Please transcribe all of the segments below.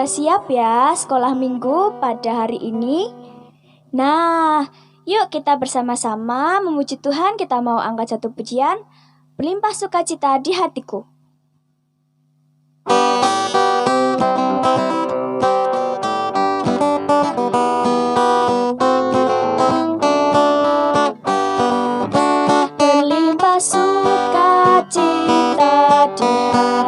Sudah siap ya sekolah minggu pada hari ini? Nah, yuk kita bersama-sama memuji Tuhan. Kita mau angkat satu pujian, Berlimpah Sukacita di Hatiku. Berlimpah sukacita di hatiku.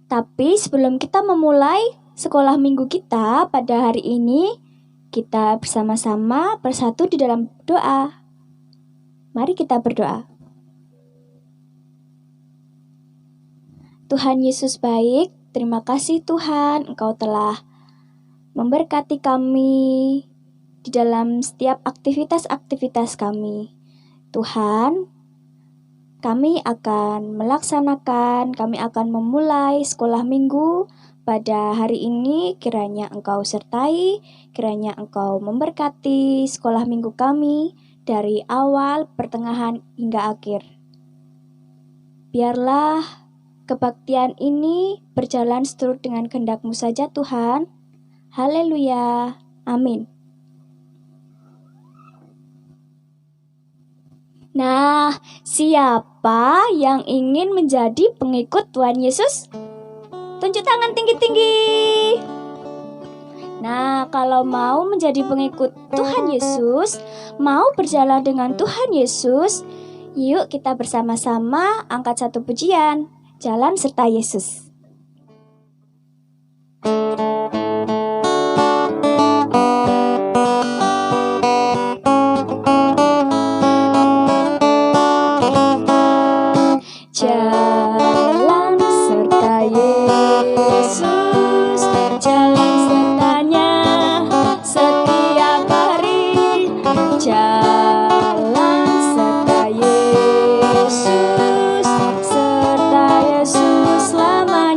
Tapi sebelum kita memulai sekolah minggu kita pada hari ini, kita bersama-sama bersatu di dalam doa. Mari kita berdoa. Tuhan Yesus baik, terima kasih Tuhan, Engkau telah memberkati kami di dalam setiap aktivitas-aktivitas kami. Tuhan, kami akan memulai sekolah minggu pada hari ini. Kiranya Engkau sertai, kiranya Engkau memberkati sekolah minggu kami dari awal, pertengahan, hingga akhir. Biarlah kebaktian ini berjalan seturut dengan kehendak-Mu saja Tuhan. Haleluya. Amin. Nah, siapa yang ingin menjadi pengikut Tuhan Yesus? Tunjuk tangan tinggi-tinggi. Nah, kalau mau menjadi pengikut Tuhan Yesus, mau berjalan dengan Tuhan Yesus, yuk kita bersama-sama angkat satu pujian, Jalan Serta Yesus. Serta Yesus, serta Yesus selama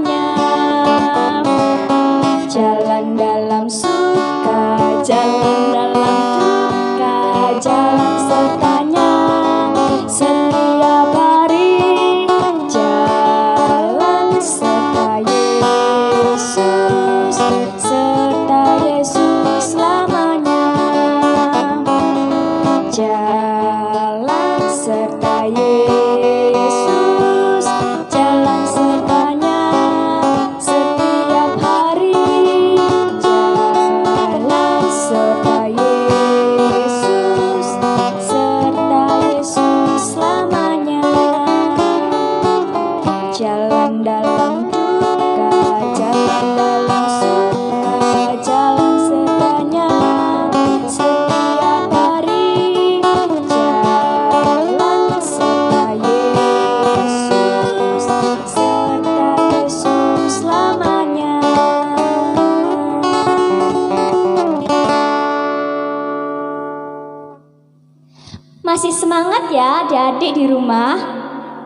Masih semangat ya adik-adik di rumah?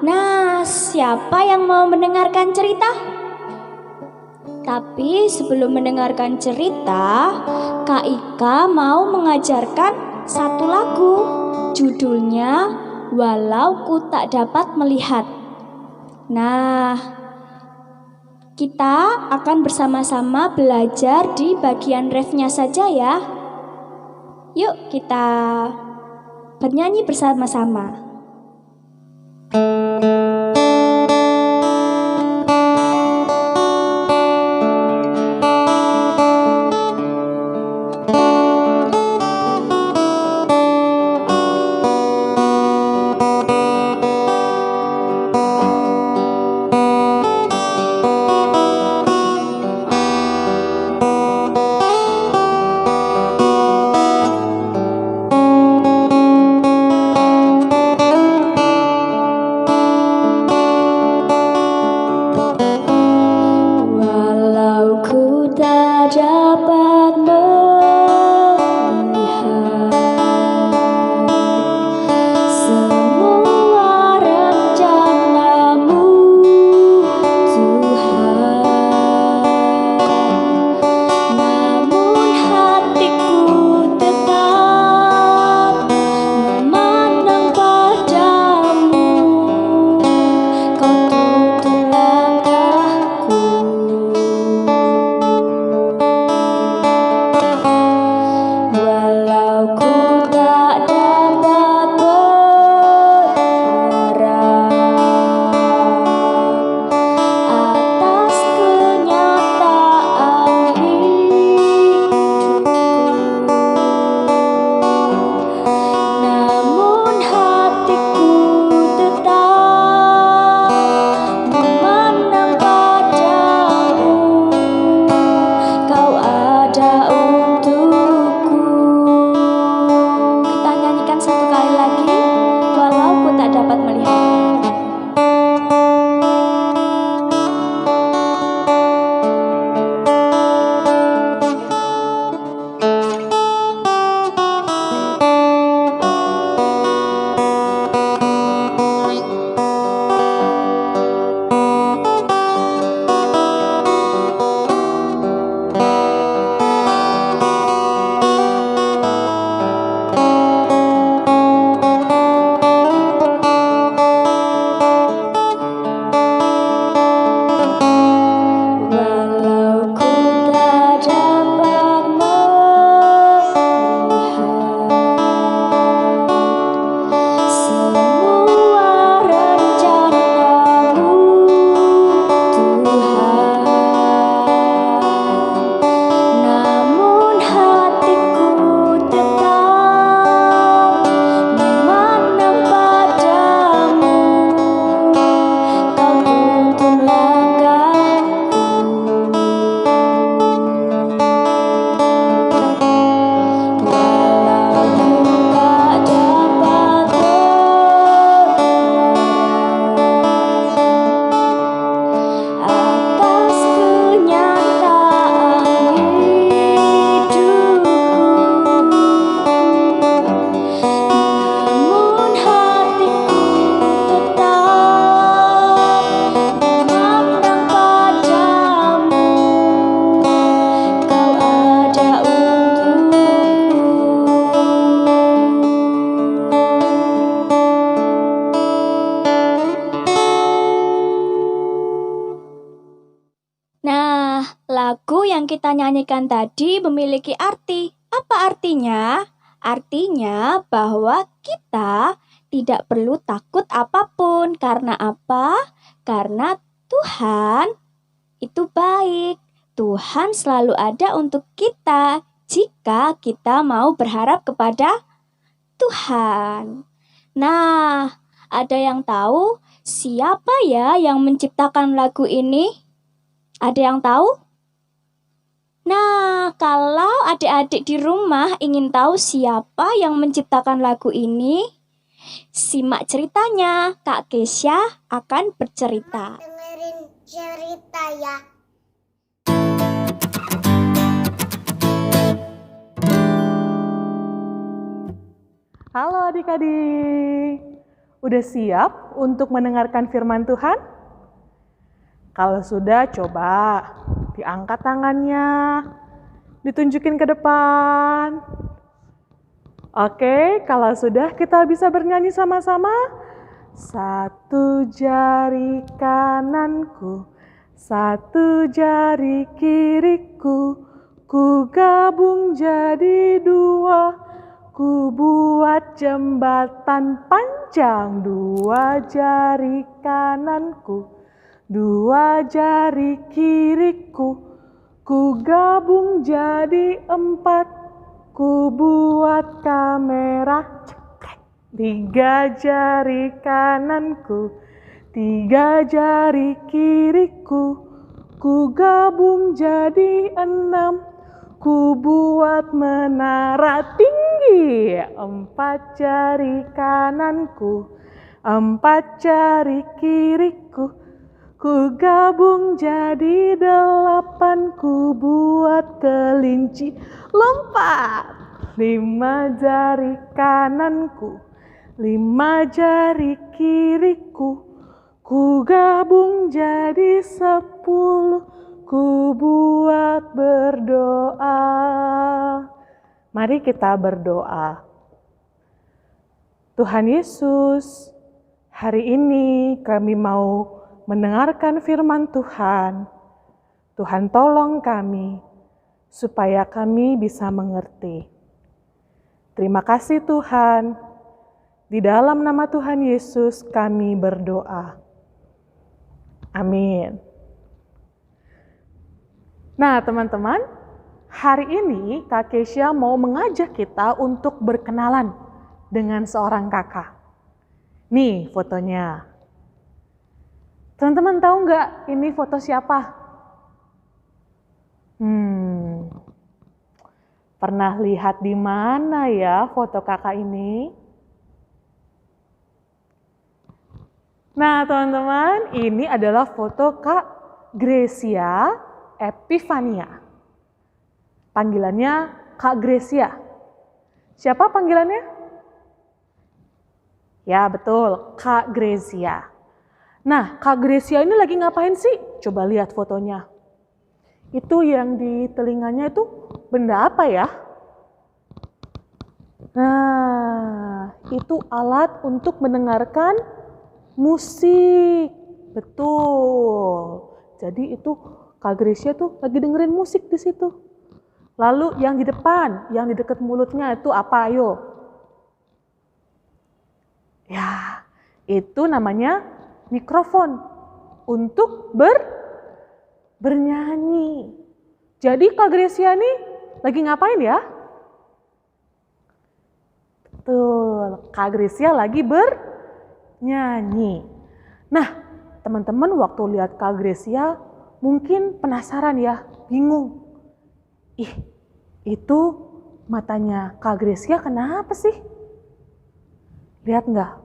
Nah, siapa yang mau mendengarkan cerita? Tapi sebelum mendengarkan cerita, Kak Ika mau mengajarkan satu lagu. Judulnya Walau Ku Tak Dapat Melihat. Nah, kita akan bersama-sama belajar di bagian refnya saja ya. Yuk kita bernyanyi bersama-sama. Lagu yang kita nyanyikan tadi memiliki arti. Apa artinya? Artinya bahwa kita tidak perlu takut apapun. Karena apa? Karena Tuhan itu baik. Tuhan selalu ada untuk kita jika kita mau berharap kepada Tuhan. Nah, ada yang tahu siapa ya yang menciptakan lagu ini? Ada yang tahu? Nah, kalau adik-adik di rumah ingin tahu siapa yang menciptakan lagu ini, simak ceritanya. Kak Kesya akan bercerita. Dengerin cerita ya. Halo adik-adik, udah siap untuk mendengarkan firman Tuhan? Kalau sudah, coba diangkat tangannya, ditunjukin ke depan. Oke, kalau sudah kita bisa bernyanyi sama-sama. Satu jari kananku, satu jari kiriku, ku gabung jadi dua. Ku buat jembatan panjang, dua jari kananku, dua jari kiriku, ku gabung jadi empat. Ku buat kamera, tiga jari kananku, tiga jari kiriku, ku gabung jadi enam. Ku buat menara tinggi, empat jari kananku, empat jari kiriku, ku gabung jadi delapan. Ku buat kelinci lompat, lima jari kananku, lima jari kiriku, ku gabung jadi 10. Ku buat berdoa. Mari kita berdoa. Tuhan Yesus, hari ini kami mau mendengarkan firman Tuhan. Tuhan tolong kami, supaya kami bisa mengerti. Terima kasih Tuhan. Di dalam nama Tuhan Yesus kami berdoa. Amin. Nah teman-teman, hari ini Kak Kesia mau mengajak kita untuk berkenalan dengan seorang kakak. Nih fotonya. Teman-teman tahu nggak ini foto siapa? Pernah lihat di mana ya foto kakak ini? Nah teman-teman, ini adalah foto Kak Grecia Epifania. Panggilannya Kak Grecia. Siapa panggilannya? Ya betul, Kak Grecia. Nah, Kak Grecia ini lagi ngapain sih? Coba lihat fotonya. Itu yang di telinganya itu benda apa ya? Nah, itu alat untuk mendengarkan musik. Betul. Jadi itu Kak Grecia tuh lagi dengerin musik di situ. Lalu yang di depan, yang di dekat mulutnya itu apa? Ayo. Ya, itu namanya mikrofon untuk bernyanyi. Jadi Kak Grecia nih lagi ngapain ya? Betul, Kak Grecia lagi bernyanyi. Nah, teman-teman waktu lihat Kak Grecia mungkin penasaran ya, bingung. Itu matanya Kak Grecia kenapa sih? Lihat nggak?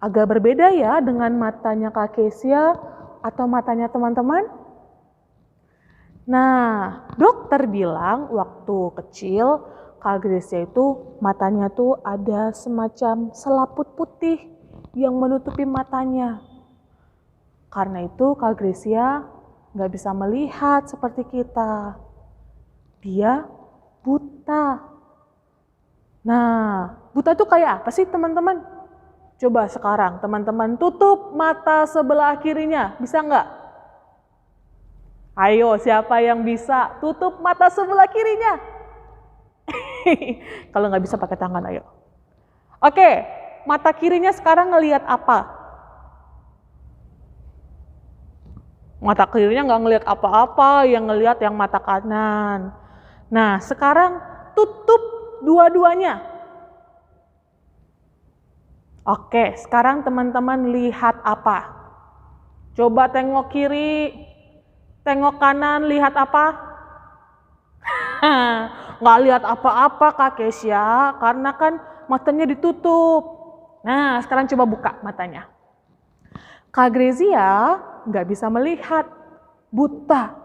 Agak berbeda ya dengan matanya Kak Kesia atau matanya teman-teman. Nah, dokter bilang waktu kecil Kak Grecia itu matanya tuh ada semacam selaput putih yang menutupi matanya. Karena itu Kak Grecia nggak bisa melihat seperti kita. Dia buta. Nah, buta itu kayak apa sih teman-teman? Coba sekarang teman-teman tutup mata sebelah kirinya, bisa nggak? Ayo, siapa yang bisa tutup mata sebelah kirinya? Kalau nggak bisa pakai tangan, ayo. Oke, mata kirinya sekarang ngelihat apa? Mata kirinya nggak ngelihat apa-apa, yang ngelihat yang mata kanan. Nah, sekarang tutup dua-duanya. Oke, sekarang teman-teman lihat apa? Coba tengok kiri, tengok kanan, lihat apa? Nggak lihat apa-apa Kak Kesia, karena kan matanya ditutup. Nah, sekarang coba buka matanya. Kak Grecia nggak bisa melihat, buta.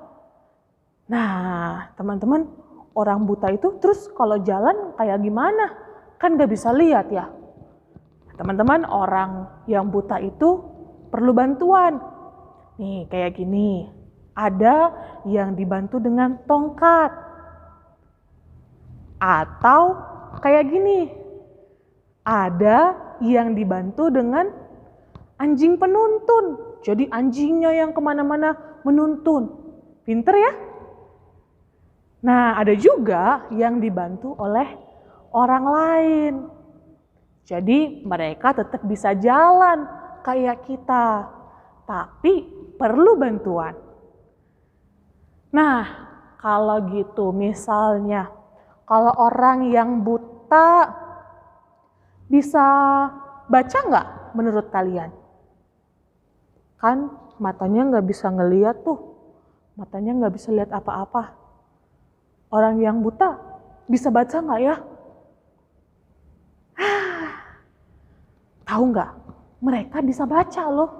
Nah, teman-teman, orang buta itu terus kalau jalan kayak gimana? kan gak bisa lihat ya. Teman-teman, orang yang buta itu perlu bantuan. Nih kayak gini, ada yang dibantu dengan tongkat. Atau kayak gini, ada yang dibantu dengan anjing penuntun. Jadi anjingnya yang kemana-mana menuntun. Pinter ya? Nah, ada juga yang dibantu oleh orang lain. Jadi mereka tetap bisa jalan kayak kita, tapi perlu bantuan. Nah, kalau gitu misalnya, kalau orang yang buta bisa baca nggak menurut kalian? Kan matanya nggak bisa ngeliat tuh, matanya nggak bisa lihat apa-apa. Orang yang buta bisa baca nggak ya? Tahu nggak? Mereka bisa baca loh.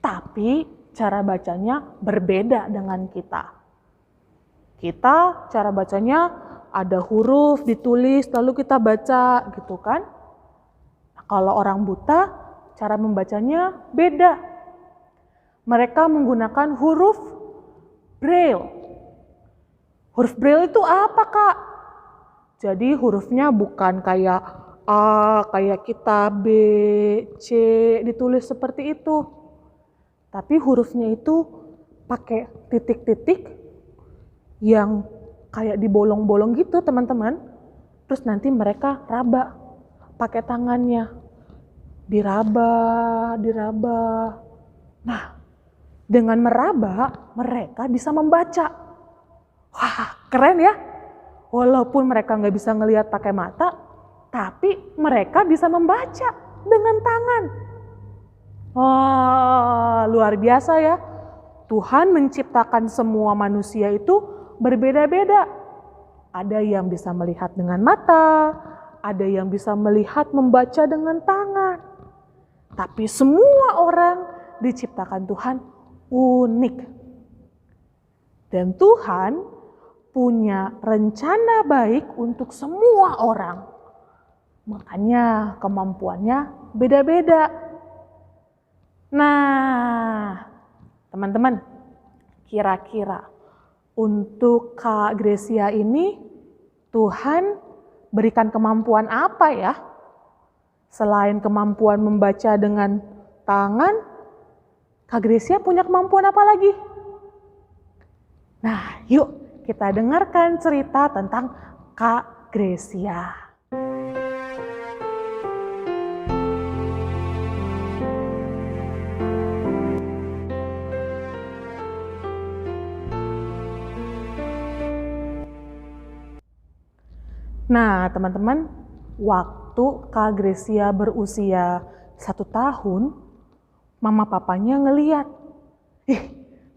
Tapi cara bacanya berbeda dengan kita. Kita cara bacanya ada huruf ditulis lalu kita baca gitu kan. Nah, kalau orang buta cara membacanya beda. Mereka menggunakan huruf Braille. Huruf Braille itu apa, Kak? Jadi hurufnya bukan kayak A, kayak kita B, C, ditulis seperti itu. Tapi hurufnya itu pakai titik-titik yang kayak di bolong-bolong gitu, teman-teman. Terus nanti mereka raba pakai tangannya. Diraba, diraba. Nah, dengan meraba, mereka bisa membaca. Wah, keren ya. Walaupun mereka nggak bisa ngelihat pakai mata, tapi mereka bisa membaca dengan tangan. Wah, luar biasa ya. Tuhan menciptakan semua manusia itu berbeda-beda. Ada yang bisa melihat dengan mata, ada yang bisa melihat membaca dengan tangan. Tapi semua orang diciptakan Tuhan unik. Dan Tuhan punya rencana baik untuk semua orang. Makanya kemampuannya beda-beda. Nah, teman-teman, kira-kira untuk Kak Gracia ini Tuhan berikan kemampuan apa ya? Selain kemampuan membaca dengan tangan, Kak Gracia punya kemampuan apa lagi? Nah, yuk kita dengarkan cerita tentang Kak Gracia. Nah, teman-teman, waktu Kak Gracia berusia 1 tahun, mama papanya ngeliat,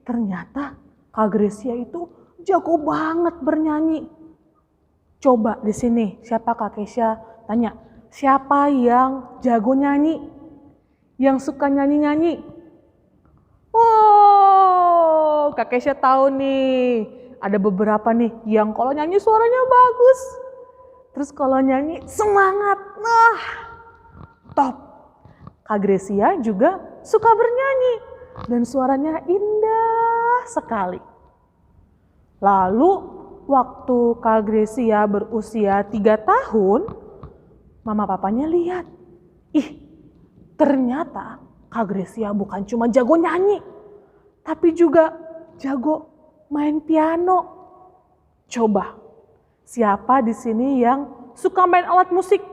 ternyata Kak Gracia itu jago banget bernyanyi. Coba di sini, siapa Kak Gracia tanya, siapa yang jago nyanyi? Yang suka nyanyi-nyanyi? Oh, Kak Gracia tahu nih, ada beberapa nih yang kalau nyanyi suaranya bagus. Terus kalau nyanyi semangat, nah top. Kak Gracia juga suka bernyanyi dan suaranya indah sekali. Lalu waktu Kak Gracia berusia 3 tahun, mama papanya lihat, ternyata Kak Gracia bukan cuma jago nyanyi, tapi juga jago main piano. Coba, siapa di sini yang suka main alat musik?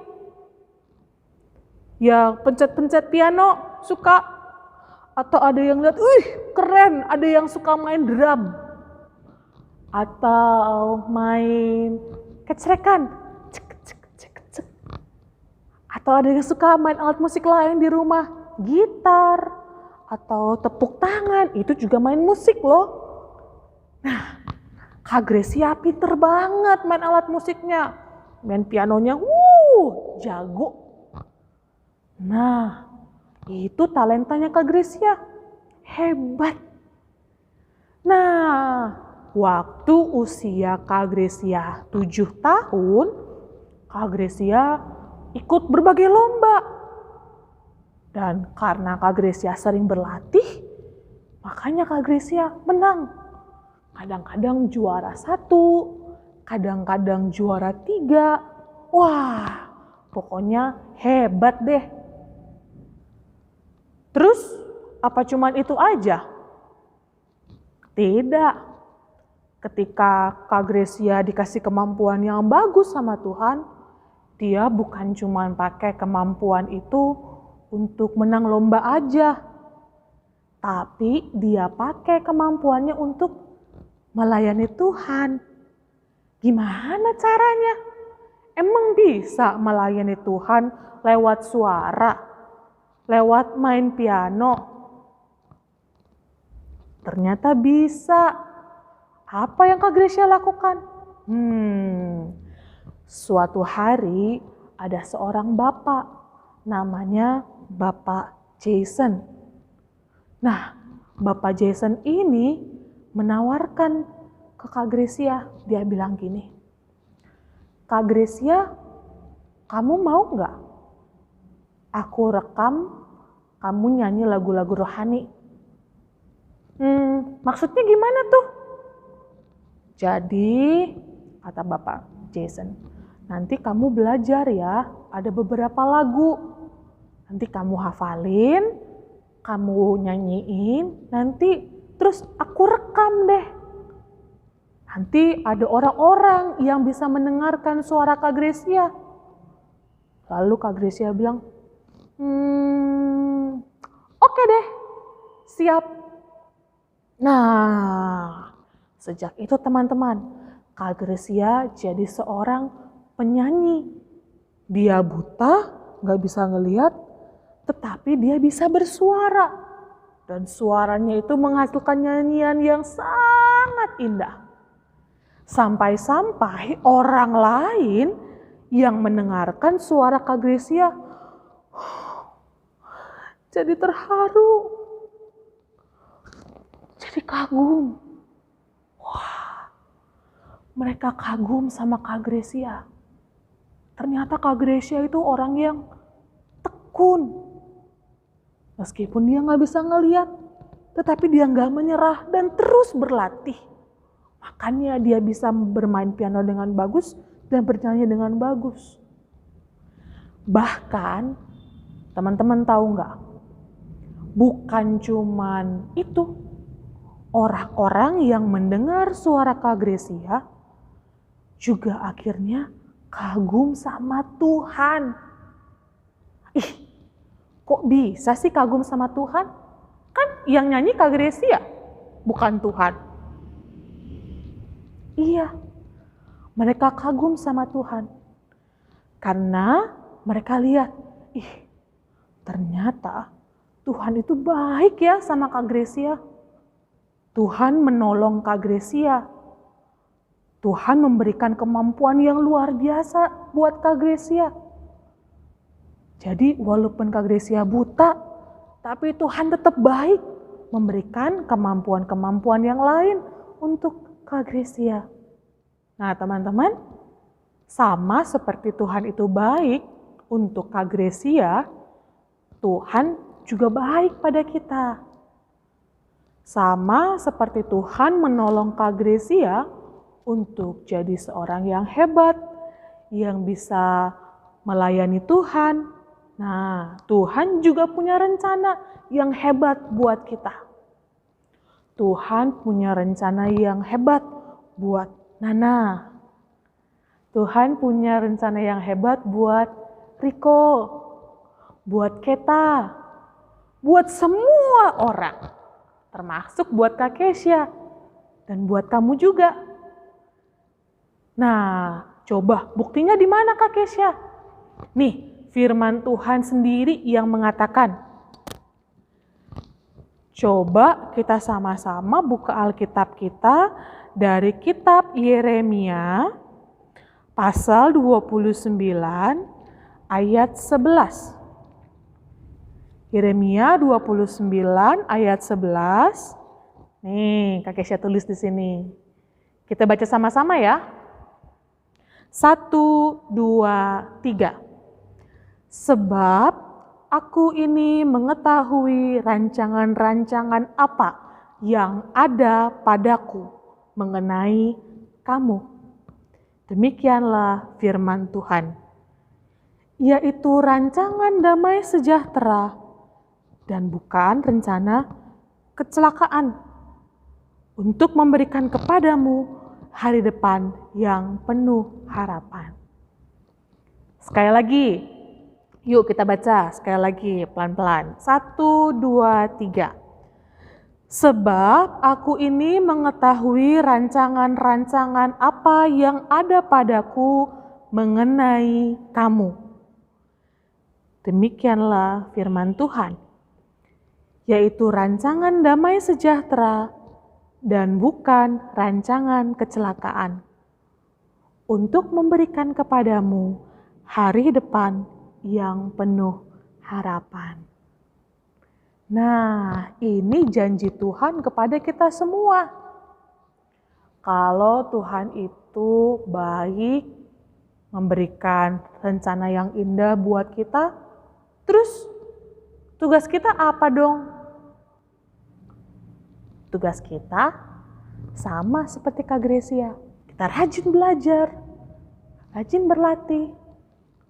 Yang pencet-pencet piano suka? Atau ada yang lihat, keren, ada yang suka main drum? Atau main kecrekan? Atau ada yang suka main alat musik lain di rumah? Gitar, atau tepuk tangan, itu juga main musik loh. Nah, Kak Gracia pinter banget main alat musiknya. Main pianonya, jago. Nah, itu talentanya Kak Gracia. Hebat. Nah, waktu usia Kak Gracia 7 tahun, Kak Gracia ikut berbagai lomba. Dan karena Kak Gracia sering berlatih, makanya Kak Gracia menang. Kadang-kadang juara 1, kadang-kadang juara 3. Wah, pokoknya hebat deh. Terus, apa cuman itu aja? Tidak. Ketika Kak Gracia dikasih kemampuan yang bagus sama Tuhan, dia bukan cuman pakai kemampuan itu untuk menang lomba aja. Tapi dia pakai kemampuannya untuk melayani Tuhan. Gimana caranya? Emang bisa melayani Tuhan lewat suara, lewat main piano? Ternyata bisa. Apa yang Kak Gracia lakukan? Suatu hari ada seorang bapak, namanya Bapak Jason. Nah, Bapak Jason ini menawarkan ke Kak Gracia. Dia bilang gini, Kak Gracia, kamu mau nggak aku rekam kamu nyanyi lagu-lagu rohani? Maksudnya gimana tuh? Jadi, kata Bapak Jason, nanti kamu belajar ya, ada beberapa lagu. Nanti kamu hafalin, kamu nyanyiin, nanti terus aku rekam deh. Nanti ada orang-orang yang bisa mendengarkan suara Kak Gracia. Lalu Kak Gracia bilang, oke deh, siap. Nah, sejak itu teman-teman, Kak Gracia jadi seorang penyanyi. Dia buta, gak bisa ngelihat, tetapi dia bisa bersuara. Dan suaranya itu menghasilkan nyanyian yang sangat indah. Sampai-sampai orang lain yang mendengarkan suara Kak Gracia jadi terharu, jadi kagum. Wah, mereka kagum sama Kak Gracia. Ternyata Kak Gracia itu orang yang tekun. Meskipun dia gak bisa ngeliat, tetapi dia gak menyerah dan terus berlatih. Makanya dia bisa bermain piano dengan bagus dan bernyanyi dengan bagus. Bahkan, teman-teman tahu gak? Bukan cuman itu, orang-orang yang mendengar suara Kak Gracia juga akhirnya kagum sama Tuhan. Ih, kok bisa sih kagum sama Tuhan? Kan yang nyanyi Kak Gracia, bukan Tuhan. Iya, mereka kagum sama Tuhan. Karena mereka lihat, ternyata Tuhan itu baik ya sama Kak Gracia. Tuhan menolong Kak Gracia. Tuhan memberikan kemampuan yang luar biasa buat Kak Gracia. Jadi walaupun Kak Gracia buta, tapi Tuhan tetap baik memberikan kemampuan-kemampuan yang lain untuk Kak Gracia. Nah teman-teman, sama seperti Tuhan itu baik untuk Kak Gracia, Tuhan juga baik pada kita. Sama seperti Tuhan menolong Kak Gracia untuk jadi seorang yang hebat, yang bisa melayani Tuhan. Nah, Tuhan juga punya rencana yang hebat buat kita. Tuhan punya rencana yang hebat buat Nana. Tuhan punya rencana yang hebat buat Riko, buat Keta, buat semua orang. Termasuk buat Kak Kesha dan buat kamu juga. Nah, coba buktinya di mana Kak Kesha? Nih, firman Tuhan sendiri yang mengatakan. Coba kita sama-sama buka Alkitab kita dari kitab Yeremia pasal 29 ayat 11. Yeremia 29 ayat 11. Nih, Kak Kesha tulis di sini. Kita baca sama-sama ya. 1, 2, 3. Sebab aku ini mengetahui rancangan-rancangan apa yang ada padaku mengenai kamu. Demikianlah firman Tuhan, yaitu rancangan damai sejahtera dan bukan rencana kecelakaan, untuk memberikan kepadamu hari depan yang penuh harapan. Sekali lagi, yuk kita baca sekali lagi pelan-pelan. 1, 2, 3. Sebab aku ini mengetahui rancangan-rancangan apa yang ada padaku mengenai kamu. Demikianlah firman Tuhan, yaitu rancangan damai sejahtera dan bukan rancangan kecelakaan, untuk memberikan kepadamu hari depan yang penuh harapan. Nah, ini janji Tuhan kepada kita semua. Kalau Tuhan itu baik, memberikan rencana yang indah buat kita, terus tugas kita apa dong? Tugas kita sama seperti Kak Gracia. Kita rajin belajar, rajin berlatih,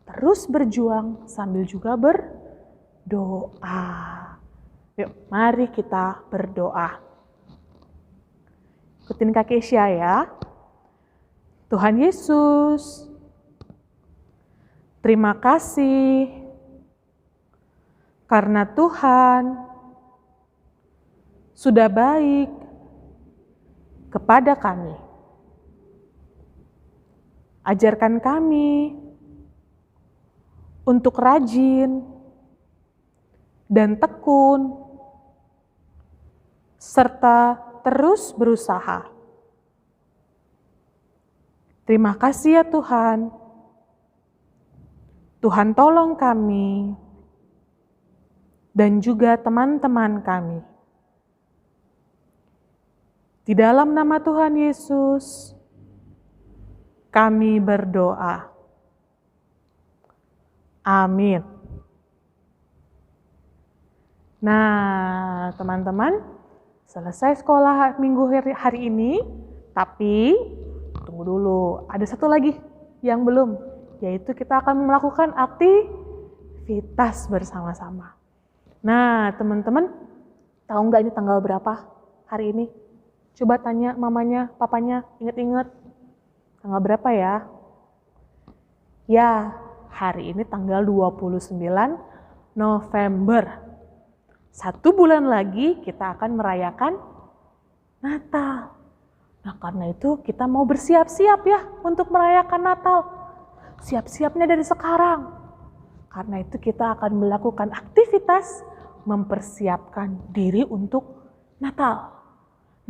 terus berjuang sambil juga berdoa. Yuk, mari kita berdoa. Ikutin Kak Kesha ya. Tuhan Yesus, terima kasih karena Tuhan sudah baik kepada kami. Ajarkan kami untuk rajin dan tekun, serta terus berusaha. Terima kasih ya Tuhan. Tuhan tolong kami dan juga teman-teman kami. Di dalam nama Tuhan Yesus, kami berdoa. Amin. Nah, teman-teman, selesai sekolah minggu hari ini, tapi tunggu dulu, ada satu lagi yang belum, yaitu kita akan melakukan aktivitas bersama-sama. Nah, teman-teman, tahu nggak ini tanggal berapa hari ini? Coba tanya mamanya, papanya, inget-inget. Tanggal berapa ya? Ya, hari ini tanggal 29 November. 1 bulan lagi kita akan merayakan Natal. Nah, karena itu kita mau bersiap-siap ya untuk merayakan Natal. Siap-siapnya dari sekarang. Karena itu kita akan melakukan aktivitas mempersiapkan diri untuk Natal.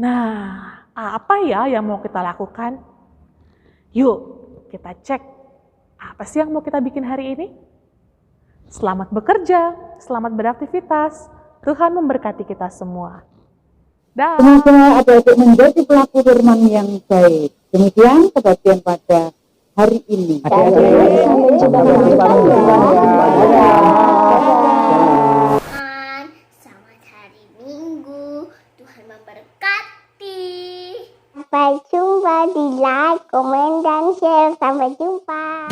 Nah, apa ya yang mau kita lakukan? Yuk, kita cek apa sih yang mau kita bikin hari ini? Selamat bekerja, selamat beraktivitas. Tuhan memberkati kita semua. Dah. Semoga adik-adik menjadi pelaku firman yang baik. Demikian kebaktian pada hari ini. Sampai jumpa Selamat hari Minggu. Tuhan memberkati. Sampai jumpa di like, komen, dan share. Sampai jumpa.